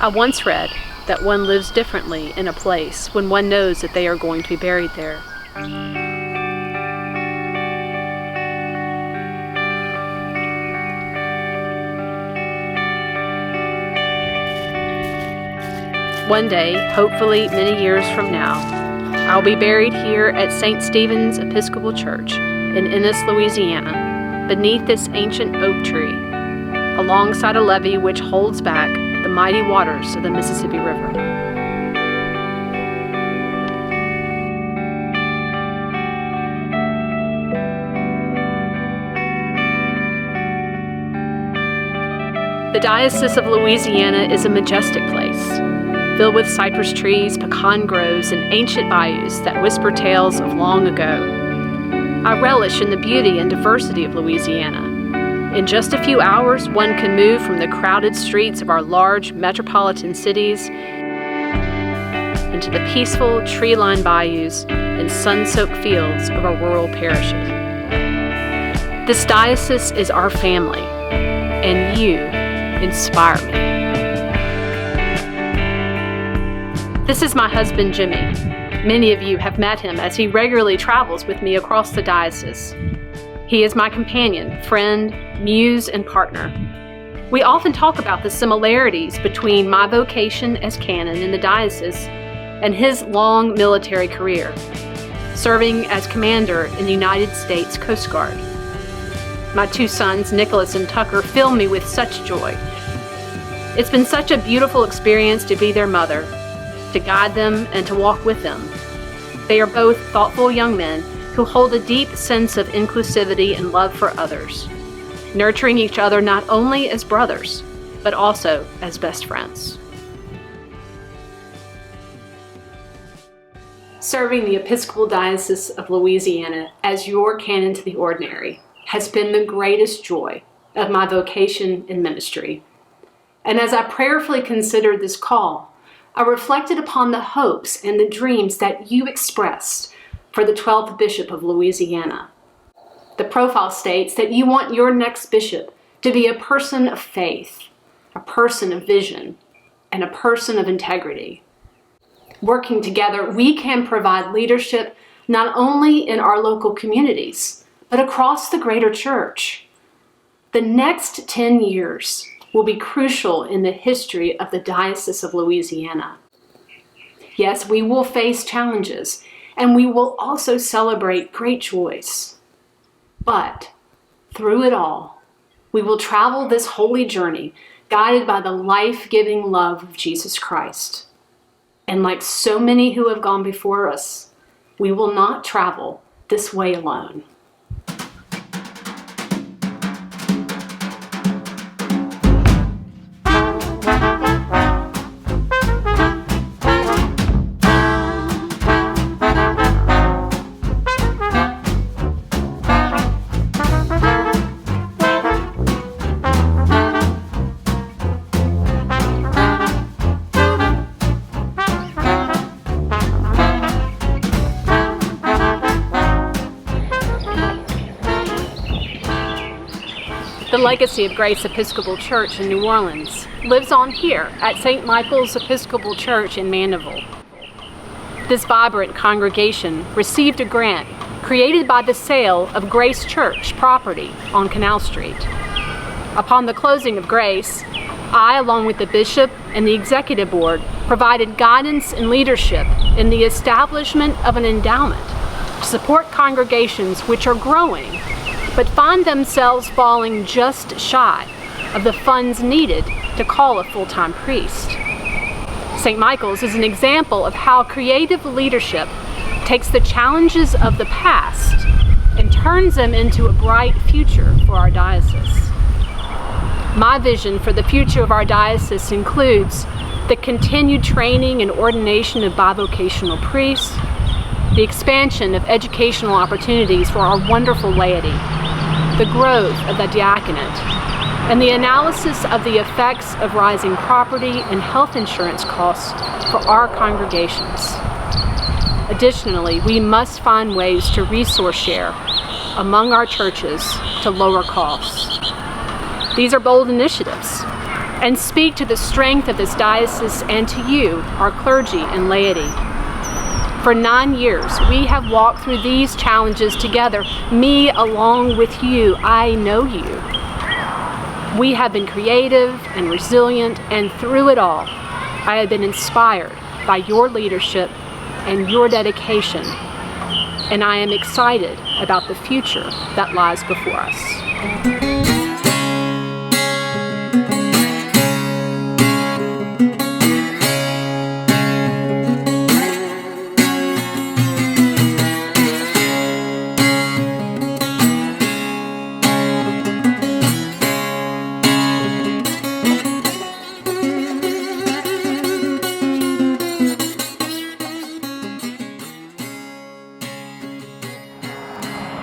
I once read that one lives differently in a place when one knows that they are going to be buried there. One day, hopefully many years from now, I'll be buried here at St. Stephen's Episcopal Church in Ennis, Louisiana, beneath this ancient oak tree, alongside a levee which holds back the mighty waters of the Mississippi River. The Diocese of Louisiana is a majestic place, filled with cypress trees, pecan groves, and ancient bayous that whisper tales of long ago. I relish in the beauty and diversity of Louisiana. In just a few hours, one can move from the crowded streets of our large metropolitan cities into the peaceful, tree-lined bayous and sun-soaked fields of our rural parishes. This diocese is our family, and you inspire me. This is my husband, Jimmy. Many of you have met him as he regularly travels with me across the diocese. He is my companion, friend, muse, and partner. We often talk about the similarities between my vocation as canon in the diocese and his long military career, serving as commander in the United States Coast Guard. My two sons, Nicholas and Tucker, fill me with such joy. It's been such a beautiful experience to be their mother, to guide them and to walk with them. They are both thoughtful young men who hold a deep sense of inclusivity and love for others, nurturing each other not only as brothers, but also as best friends. Serving the Episcopal Diocese of Louisiana as your canon to the ordinary has been the greatest joy of my vocation in ministry. And as I prayerfully considered this call, I reflected upon the hopes and the dreams that you expressed for the 12th Bishop of Louisiana. The profile states that you want your next bishop to be a person of faith, a person of vision, and a person of integrity. Working together, we can provide leadership not only in our local communities, but across the greater church. The next 10 years will be crucial in the history of the Diocese of Louisiana. Yes, we will face challenges, and we will also celebrate great joys. But through it all, we will travel this holy journey guided by the life-giving love of Jesus Christ. And like so many who have gone before us, we will not travel this way alone. The legacy of Grace Episcopal Church in New Orleans lives on here at St. Michael's Episcopal Church in Mandeville. This vibrant congregation received a grant created by the sale of Grace Church property on Canal Street. Upon the closing of Grace, I, along with the bishop and the executive board, provided guidance and leadership in the establishment of an endowment to support congregations which are growing but find themselves falling just shy of the funds needed to call a full-time priest. St. Michael's is an example of how creative leadership takes the challenges of the past and turns them into a bright future for our diocese. My vision for the future of our diocese includes the continued training and ordination of bivocational priests, the expansion of educational opportunities for our wonderful laity, the growth of the diaconate, and the analysis of the effects of rising property and health insurance costs for our congregations. Additionally, we must find ways to resource share among our churches to lower costs. These are bold initiatives, and speak to the strength of this diocese and to you, our clergy and laity. For 9 years, we have walked through these challenges together, me along with you. I know you. We have been creative and resilient, and through it all, I have been inspired by your leadership and your dedication, and I am excited about the future that lies before us.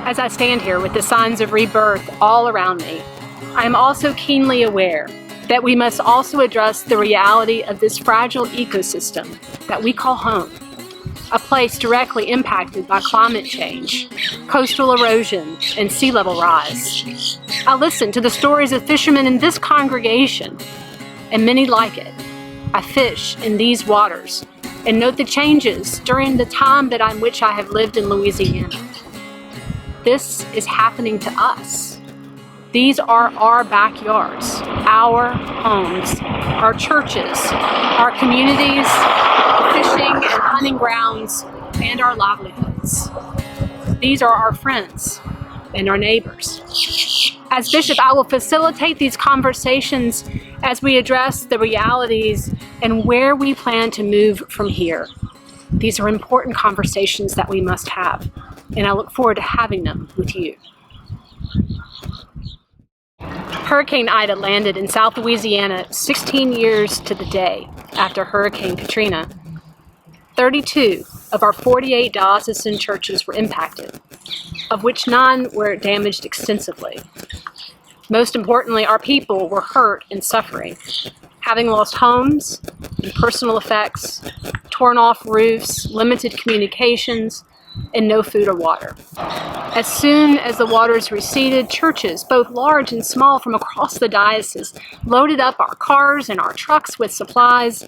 As I stand here with the signs of rebirth all around me, I am also keenly aware that we must also address the reality of this fragile ecosystem that we call home, a place directly impacted by climate change, coastal erosion, and sea level rise. I listen to the stories of fishermen in this congregation, and many like it. I fish in these waters and note the changes during the time in which I have lived in Louisiana. This is happening to us. These are our backyards, our homes, our churches, our communities, fishing and hunting grounds, and our livelihoods. These are our friends and our neighbors. As Bishop, I will facilitate these conversations as we address the realities and where we plan to move from here. These are important conversations that we must have, and I look forward to having them with you. Hurricane Ida landed in South Louisiana 16 years to the day after Hurricane Katrina. 32 of our 48 diocesan churches were impacted, of which 9 were damaged extensively. Most importantly, our people were hurt and suffering, having lost homes and personal effects, torn off roofs, limited communications, and no food or water. As soon as the waters receded, churches, both large and small from across the diocese, loaded up our cars and our trucks with supplies,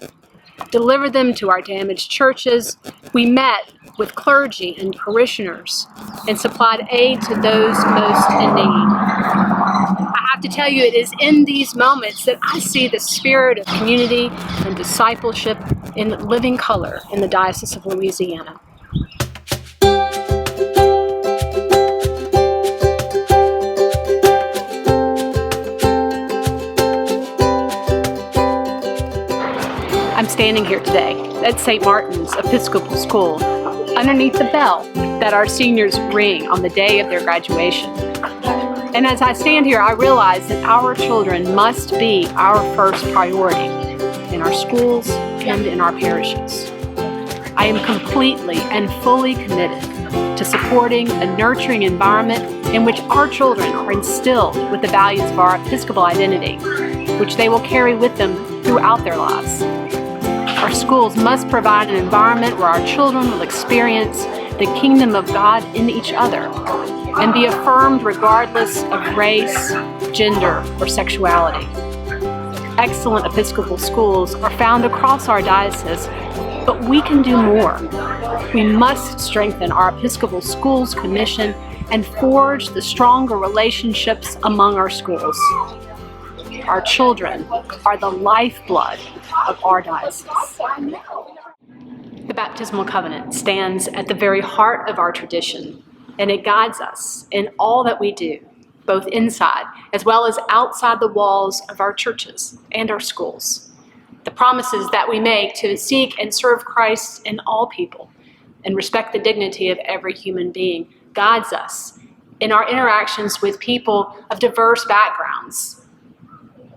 delivered them to our damaged churches. We met with clergy and parishioners and supplied aid to those most in need. I have to tell you, it is in these moments that I see the spirit of community and discipleship in living color in the Diocese of Louisiana. I'm standing here today at St. Martin's Episcopal School underneath the bell that our seniors ring on the day of their graduation. And as I stand here, I realize that our children must be our first priority in our schools and in our parishes. I am completely and fully committed to supporting a nurturing environment in which our children are instilled with the values of our Episcopal identity, which they will carry with them throughout their lives. Our schools must provide an environment where our children will experience the kingdom of God in each other and be affirmed regardless of race, gender, or sexuality. Excellent Episcopal schools are found across our diocese, but we can do more. We must strengthen our Episcopal schools commission and forge the stronger relationships among our schools. Our children are the lifeblood of our diocese. The baptismal covenant stands at the very heart of our tradition, and it guides us in all that we do, both inside as well as outside the walls of our churches and our schools. The promises that we make to seek and serve Christ in all people and respect the dignity of every human being guides us in our interactions with people of diverse backgrounds.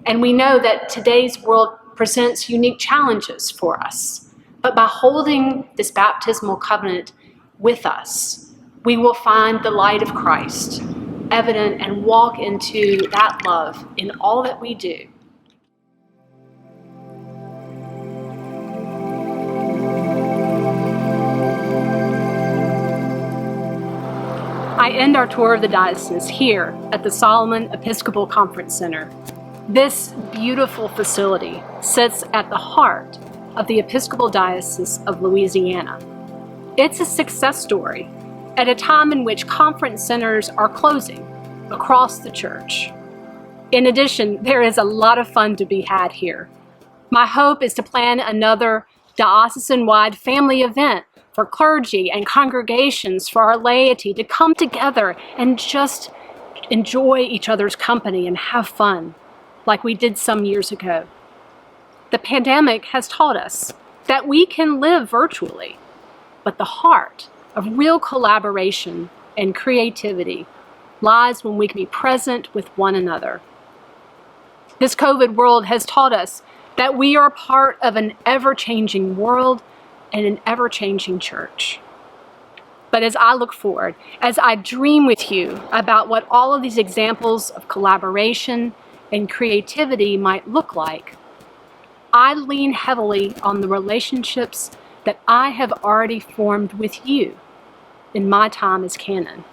And we know that today's world presents unique challenges for us. But by holding this baptismal covenant with us, we will find the light of Christ evident and walk into that love in all that we do. I end our tour of the diocese here at the Solomon Episcopal Conference Center. This beautiful facility sits at the heart of the Episcopal Diocese of Louisiana. It's a success story at a time in which conference centers are closing across the church. In addition, there is a lot of fun to be had here. My hope is to plan another diocesan-wide family event for clergy and congregations, for our laity to come together and just enjoy each other's company and have fun, like we did some years ago. The pandemic has taught us that we can live virtually, but the heart of real collaboration and creativity lies when we can be present with one another. This COVID world has taught us that we are part of an ever-changing world and an ever-changing church. But as I look forward, as I dream with you about what all of these examples of collaboration and creativity might look like, I lean heavily on the relationships that I have already formed with you in my time as canon.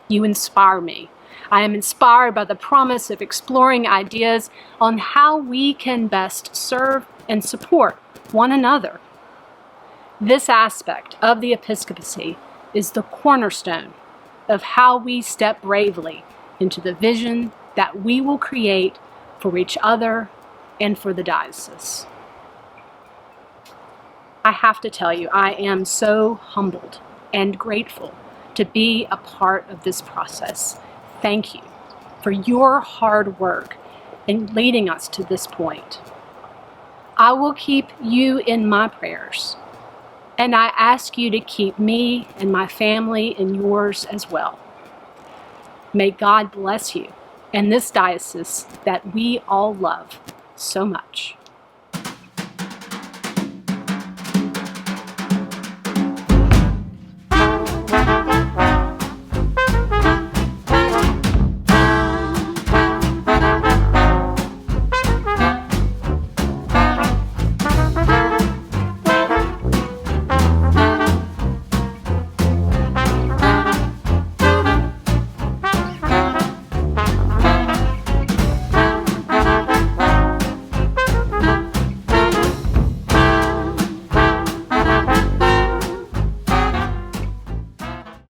You inspire me. I am inspired by the promise of exploring ideas on how we can best serve and support one another. This aspect of the episcopacy is the cornerstone of how we step bravely into the vision that we will create for each other and for the diocese. I have to tell you, I am so humbled and grateful to be a part of this process. Thank you for your hard work in leading us to this point. I will keep you in my prayers, and I ask you to keep me and my family in yours as well. May God bless you and this diocese that we all love so much.